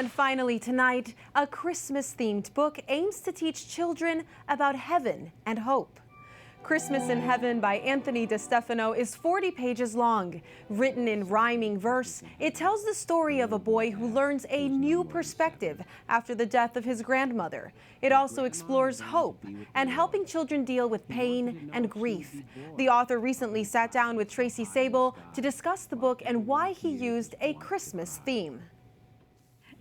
And finally tonight, a Christmas-themed book aims to teach children about heaven and hope. Christmas in Heaven by Anthony DeStefano is 40 pages long. Written in rhyming verse, it tells the story of a boy who learns a new perspective after the death of his grandmother. It also explores hope and helping children deal with pain and grief. The author recently sat down with Tracy Sable to discuss the book and why he used a Christmas theme.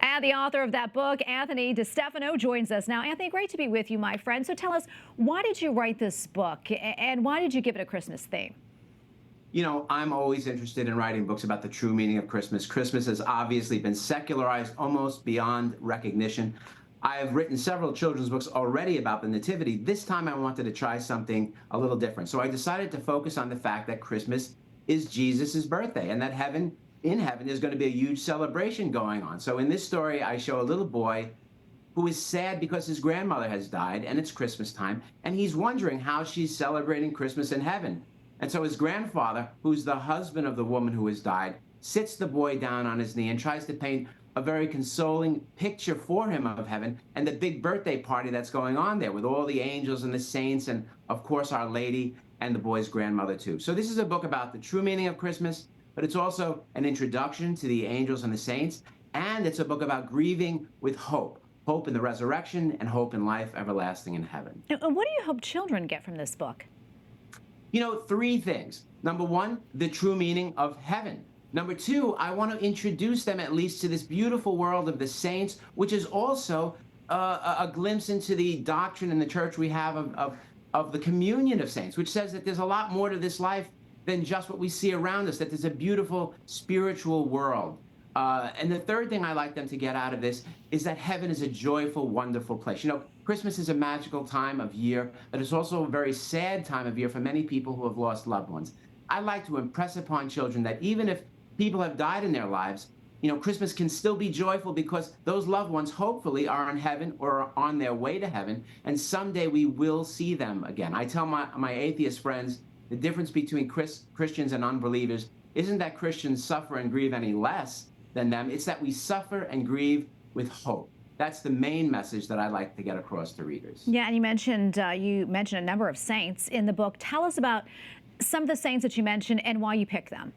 And the author of that book, Anthony DeStefano, joins us now. Anthony, great to be with you, my friend. So tell us, why did you write this book and why did you give it a Christmas theme? You know, I'm always interested in writing books about the true meaning of Christmas. Christmas has obviously been secularized almost beyond recognition. I have written several children's books already about the Nativity. This time I wanted to try something a little different. So I decided to focus on the fact that Christmas is Jesus' birthday and that in heaven, there's going to be a huge celebration going on. So in this story, I show a little boy who is sad because his grandmother has died and it's Christmas time, and he's wondering how she's celebrating Christmas in heaven. And so his grandfather, who's the husband of the woman who has died, sits the boy down on his knee and tries to paint a very consoling picture for him of heaven and the big birthday party that's going on there with all the angels and the saints and, of course, Our Lady and the boy's grandmother, too. So this is a book about the true meaning of Christmas, but it's also an introduction to the angels and the saints, and it's a book about grieving with hope. Hope in the resurrection and hope in life everlasting in heaven. And what do you hope children get from this book? You know, three things. Number one, the true meaning of heaven. Number two, I want to introduce them at least to this beautiful world of the saints, which is also a glimpse into the doctrine in the church we have of the communion of saints, which says that there's a lot more to this life than just what we see around us, that there's a beautiful spiritual world. And the third thing I like them to get out of this is that heaven is a joyful, wonderful place. You know, Christmas is a magical time of year, but it's also a very sad time of year for many people who have lost loved ones. I like to impress upon children that even if people have died in their lives, you know, Christmas can still be joyful because those loved ones hopefully are in heaven or are on their way to heaven, and someday we will see them again. I tell my atheist friends, the difference between Christians and unbelievers isn't that Christians suffer and grieve any less than them. It's that we suffer and grieve with hope. That's the main message that I like to get across to readers. Yeah, and you mentioned a number of saints in the book. Tell us about some of the saints that you mentioned and why you picked them.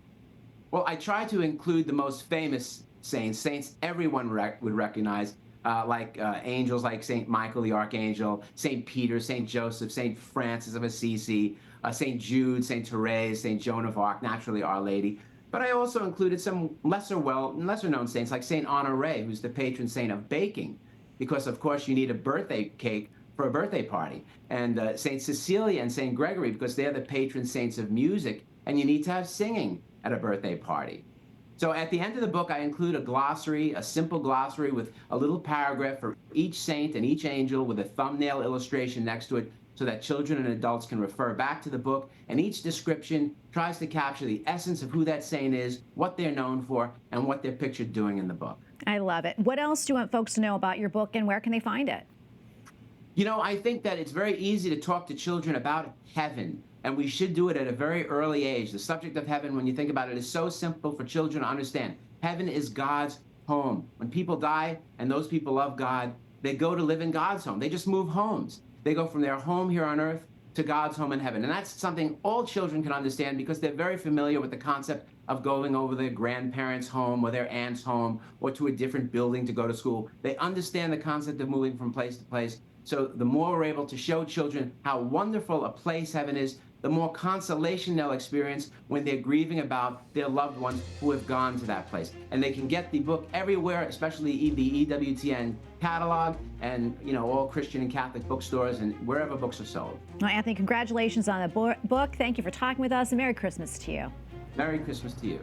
Well, I try to include the most famous saints everyone would recognize, like angels like St. Michael the Archangel, St. Peter, St. Joseph, St. Francis of Assisi, St. Jude, St. Therese, St. Joan of Arc, naturally Our Lady. But I also included some lesser known saints like St. Honoré, who's the patron saint of baking, because of course you need a birthday cake for a birthday party, and St. Cecilia and St. Gregory, because they're the patron saints of music, and you need to have singing at a birthday party. So at the end of the book, I include a glossary, a simple glossary with a little paragraph for each saint and each angel with a thumbnail illustration next to it, so that children and adults can refer back to the book, and each description tries to capture the essence of who that saint is, what they're known for, and what they're pictured doing in the book. I love it. What else do you want folks to know about your book, and where can they find it? You know, I think that it's very easy to talk to children about heaven, and we should do it at a very early age. The subject of heaven, when you think about it, is so simple for children to understand. Heaven is God's home. When people die and those people love God, they go to live in God's home. They just move homes. They go from their home here on earth to God's home in heaven. And that's something all children can understand because they're very familiar with the concept of going over their grandparents' home or their aunt's home or to a different building to go to school. They understand the concept of moving from place to place. So the more we're able to show children how wonderful a place heaven is, the more consolation they'll experience when they're grieving about their loved ones who have gone to that place. And they can get the book everywhere, especially the EWTN catalog and, you know, all Christian and Catholic bookstores and wherever books are sold. Well, Anthony, congratulations on the book. Thank you for talking with us, and Merry Christmas to you. Merry Christmas to you.